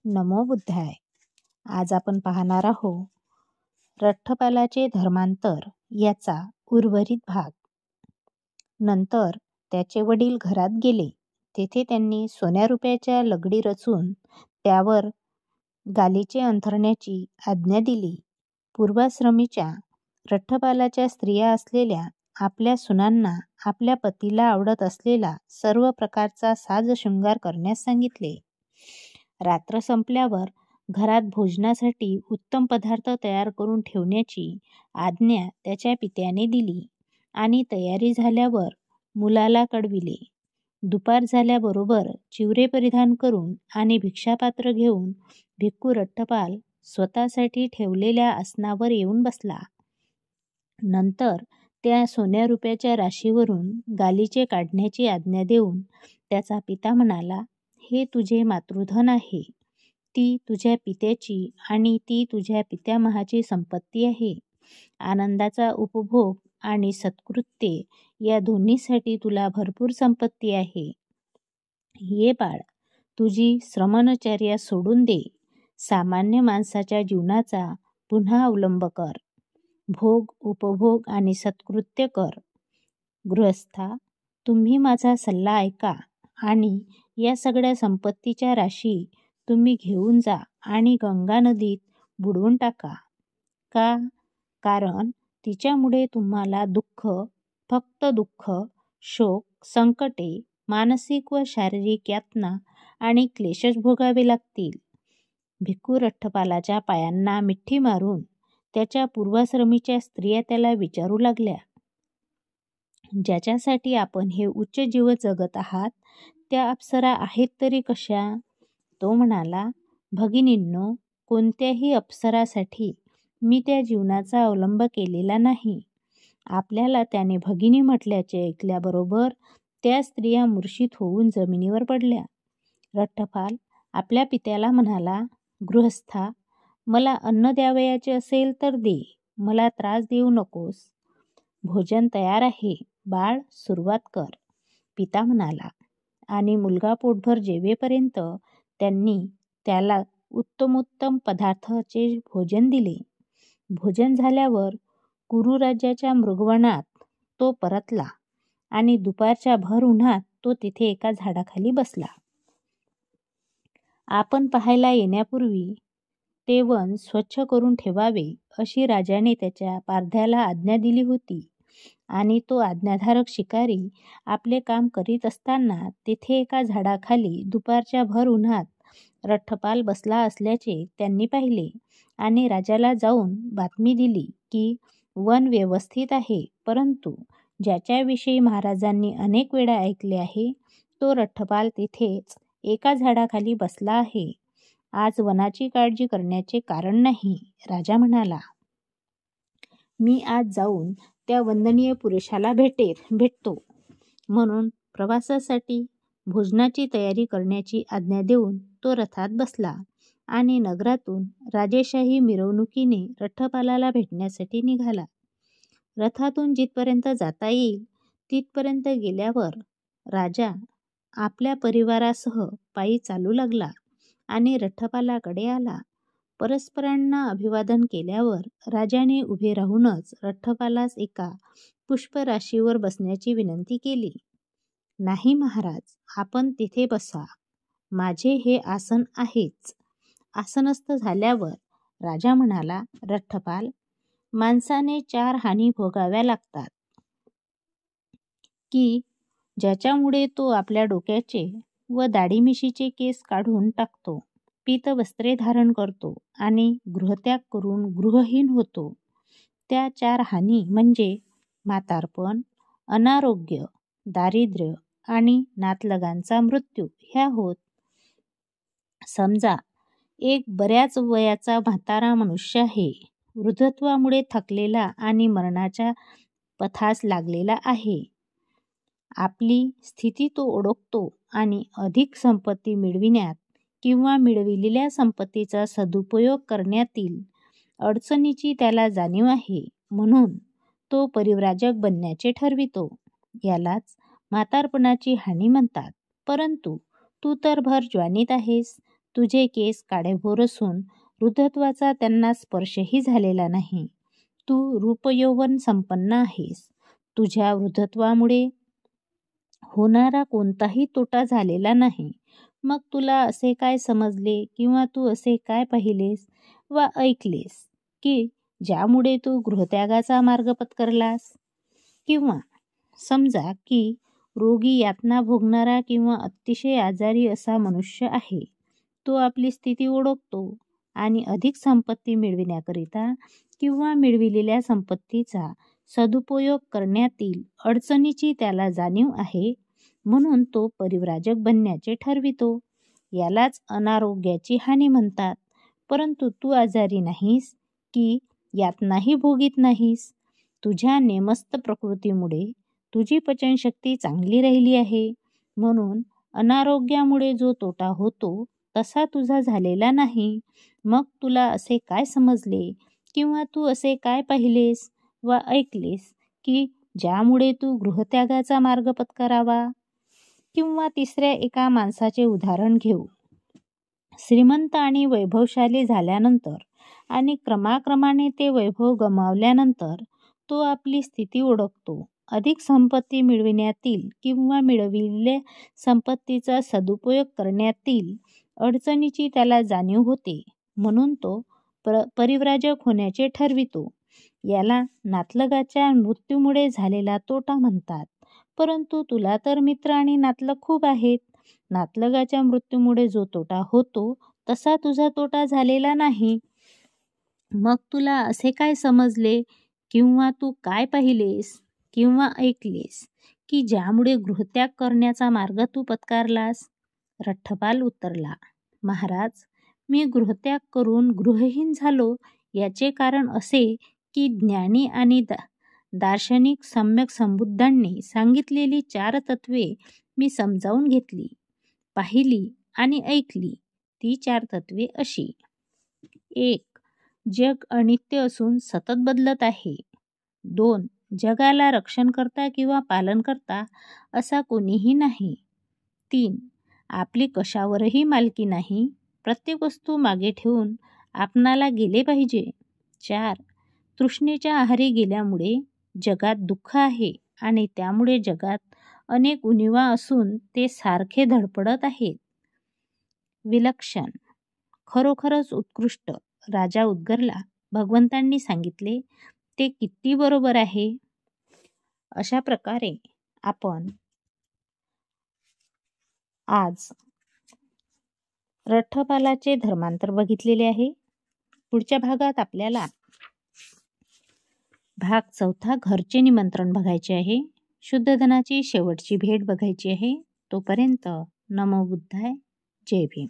नमो बुद्धाय. आज आपण पाहणार आहोत रठ्ठपालाचे धर्मांतर याचा उर्वरित भाग. नंतर त्याचे वडील घरात गेले. तेथे त्यांनी सोन्या रुपयाच्या लगडी रचून त्यावर गालीचे अंथरण्याची आज्ञा दिली. पूर्वाश्रमीच्या रठ्ठपालाच्या स्त्रिया असलेल्या आपल्या सुनांना आपल्या पतीला आवडत असलेला सर्व प्रकारचा साज शृंगार करण्यास सांगितले. रात्र संपल्यावर घरात भोजनासाठी उत्तम पदार्थ तयार करून ठेवण्याची आज्ञा त्याच्या पित्याने दिली आणि तयारी झाल्यावर मुलाला कळविले. दुपार झाल्याबरोबर चिवरे परिधान करून आणि भिक्षापात्र घेऊन भिक्खू रठ्ठपाल स्वतःसाठी ठेवलेल्या आसनावर येऊन बसला. नंतर त्या सोन्या रुपयाच्या राशीवरून गालीचे काढण्याची आज्ञा देऊन त्याचा पिता म्हणाला, हे तुझे मातृधन आहे. ती तुझ्या पित्याची आणि ती तुझ्या पित्यामहाची संपत्ती आहे. आनंदाचा उपभोग आणि सत्कृत्ये या दोन्हीसाठी तुला भरपूर संपत्ती आहे. ये बाळ, तुझी श्रमणचर्या सोडून दे. सामान्य माणसाच्या जीवनाचा पुन्हा अवलंब कर. भोग, उपभोग आणि सत्कृत्य कर. गृहस्था, तुम्ही माझा सल्ला ऐका आणि या सगळ्या संपत्तीच्या राशी तुम्ही घेऊन जा आणि गंगा नदीत बुडवून टाका. का? कारण तिच्यामुळे तुम्हाला दुःख, फक्त दुःख, शोक, संकटे, मानसिक व शारीरिक यातना आणि क्लेशच भोगावे लागतील. भिक्खू रठ्ठपालाच्या पायांना मिठी मारून त्याच्या पूर्वाश्रमीच्या स्त्रिया त्याला विचारू लागल्या, ज्याच्यासाठी आपण हे उच्च जीवन जगत आहात त्या अप्सरा आहेत तरी कशा? तो म्हणाला, भगिनींनो, कोणत्याही अप्सरासाठी मी त्या जीवनाचा अवलंब केलेला नाही. आपल्याला त्याने भगिनी म्हटल्याचे ऐकल्याबरोबर त्या स्त्रिया मूर्छित होऊन जमिनीवर पडल्या. रठ्ठपाल आपल्या पित्याला म्हणाला, गृहस्था, मला अन्न द्यावयाचे असेल तर दे, मला त्रास देऊ नकोस. भोजन तयार आहे, बाळ, सुरुवात कर. पिता म्हणाला आणि मुलगा पोटभर जेवेपर्यंत त्यांनी त्याला उत्तमोत्तम पदार्थाचे भोजन दिले. भोजन झाल्यावर कुरु राज्याच्या मृगवनात तो परतला आणि दुपारच्या भर उन्हात तो तिथे एका झाडाखाली बसला. आपण पाहायला येण्यापूर्वी ते वन स्वच्छ करून ठेवावे अशी राजाने त्याच्या पारध्याला आज्ञा दिली होती आणि तो आज्ञाधारक शिकारी आपले काम करीत असताना तेथे एका झाडाखाली दुपारच्या भर उन्हात रठ्ठपाल बसला असल्याचे त्यांनी पाहिले आणि राजाला जाऊन बातमी दिली की वन व्यवस्थित आहे, परंतु ज्याच्याविषयी महाराजांनी अनेक वेळा ऐकले आहे तो रठ्ठपाल तिथेच एका झाडाखाली बसला आहे. आज वनाची काळजी करण्याचे कारण नाही. राजा म्हणाला, मी आज जाऊन त्या वंदनीय पुरुषाला भेटतो. म्हणून प्रवासासाठी भोजनाची तयारी करण्याची आज्ञा देऊन तो रथात बसला आणि नगरातून राजेशाही मिरवणुकीने रठ्ठपालाला भेटण्यासाठी निघाला. रथातून जिथपर्यंत जाता येईल तिथपर्यंत गेल्यावर राजा आपल्या परिवारासह पायी चालू लागला आणि रठ्ठपालाकडे आला. परस्परांना अभिवादन केल्यावर राजाने उभे राहूनच रठ्ठपालास एका पुष्पराशीवर बसण्याची विनंती केली. नाही महाराज, आपण तिथे बसा, माझे हे आसन आहेच. आसनस्थ झाल्यावर राजा म्हणाला, रठ्ठपाल, माणसाने 4 हानी भोगाव्या लागतात की ज्याच्यामुळे तो आपल्या डोक्याचे व दाढीमिशीचे केस काढून टाकतो, पीतवस्त्रे धारण करतो आणि गृहत्याग करून गृहहीन होतो. त्या 4 हानी म्हणजे म्हातारपण, अनारोग्य, दारिद्र्य आणि नातलगांचा मृत्यू ह्या होत. समजा एक बऱ्याच वयाचा म्हातारा मनुष्य आहे, वृद्धत्वामुळे थकलेला आणि मरणाच्या पथास लागलेला आहे. आपली स्थिती तो ओळखतो आणि अधिक संपत्ती मिळविण्यात किंवा मिळविलेल्या संपत्तीचा सदुपयोग करण्यातील अडचणीची त्याला जाणीव आहे, म्हणून तो परिव्राजक बनण्याचे ठरवितो. यालाच म्हातारपणाची हानी म्हणतात. परंतु तू तर भर ज्वानीत आहेस, तुझे केस काळेभोर असून वृद्धत्वाचा त्यांना स्पर्शही झालेला नाही. तू रूपयौवन संपन्न आहेस. तुझ्या वृद्धत्वामुळे होणारा कोणताही तोटा झालेला नाही. मग तुला असे काय समजले किंवा तू असे काय पाहिलेस वा ऐकलेस की ज्यामुळे तू गृहत्यागाचा मार्ग पत्करलास? किंवा समजा की रोगी, यातना भोगणारा किंवा अतिशय आजारी असा मनुष्य आहे. तो आपली स्थिती ओळखतो आणि अधिक संपत्ती मिळविण्याकरिता किंवा मिळविलेल्या संपत्तीचा सदुपयोग करण्यातील अडचणीची त्याला जाणीव आहे, म्हणून तो परिव्राजक बनण्याचे ठरवितो. यालाच अनारोग्याची हानी म्हणतात. परंतु तू आजारी नाहीस की यातनाही भोगीत नाहीस. तुझ्या नेमस्त प्रकृतीमुळे तुझी पचनशक्ती चांगली राहिली आहे, म्हणून अनारोग्यामुळे जो तोटा होतो तसा तुझा झालेला नाही. मग तुला असे काय समजले किंवा तू असे काय पाहिलेस वा ऐकलेस की ज्यामुळे तू गृहत्यागाचा मार्ग पत्करावा? किंवा तिसऱ्या एका माणसाचे उदाहरण घेऊ. श्रीमंत आणि वैभवशाली झाल्यानंतर आणि क्रमाक्रमाने ते वैभव गमावल्यानंतर तो आपली स्थिती ओळखतो. अधिक संपत्ती मिळविण्यातील किंवा मिळविलेल्या संपत्तीचा सदुपयोग करण्यातील अडचणीची त्याला जाणीव होते, म्हणून तो परिव्राजक होण्याचे ठरवितो. याला नातलगाच्या मृत्यूमुळे झालेला तोटा म्हणतात. परंतु तुला तर मित्र आणि नातलग खूप आहेत. नातलगाच्या मृत्यूमुळे जो तोटा होतो तसा तुझा तोटा झालेला नाही. मग तुला असे काय समजले किंवा तू काय पाहिलेस किंवा ऐकलेस की ज्यामुळे गृहत्याग करण्याचा मार्ग तू पत्कारलास? रठ्ठपाल उत्तरला, महाराज, मी गृहत्याग करून गृहहीन झालो याचे कारण असे की ज्ञानी आणि दार्शनिक सम्यक संबुद्धांनी सांगितलेली 4 तत्वे मी समजावून घेतली, पाहिली आणि ऐकली. ती 4 तत्वे अशी: 1. जग अनित्य असून सतत बदलत आहे. 2. जगाला रक्षणकर्ता किंवा पालनकर्ता असा कोणीही नाही. 3. आपली कशावरही मालकी नाही. प्रत्येक वस्तू मागे ठेवून आपणाला गेले पाहिजे. 4. तृष्णेच्या आहारी गेल्यामुळे जगात दुःख आहे आणि त्यामुळे जगात अनेक उणिवा असून ते सारखे धडपडत आहेत. विलक्षण, खरोखरच उत्कृष्ट, राजा उद्गारला. भगवंतांनी सांगितले ते किती बरोबर आहे. अशा प्रकारे आपण आज रठ्ठपालाचे धर्मांतर बघितलेले आहे. पुढच्या भागात आपल्याला भाग 4 घरचे निमंत्रण बघायचे आहे. शुद्ध धनाची शेवटची भेट बघायची आहे. तोपर्यंत नमो बुद्धाय. जय भीम.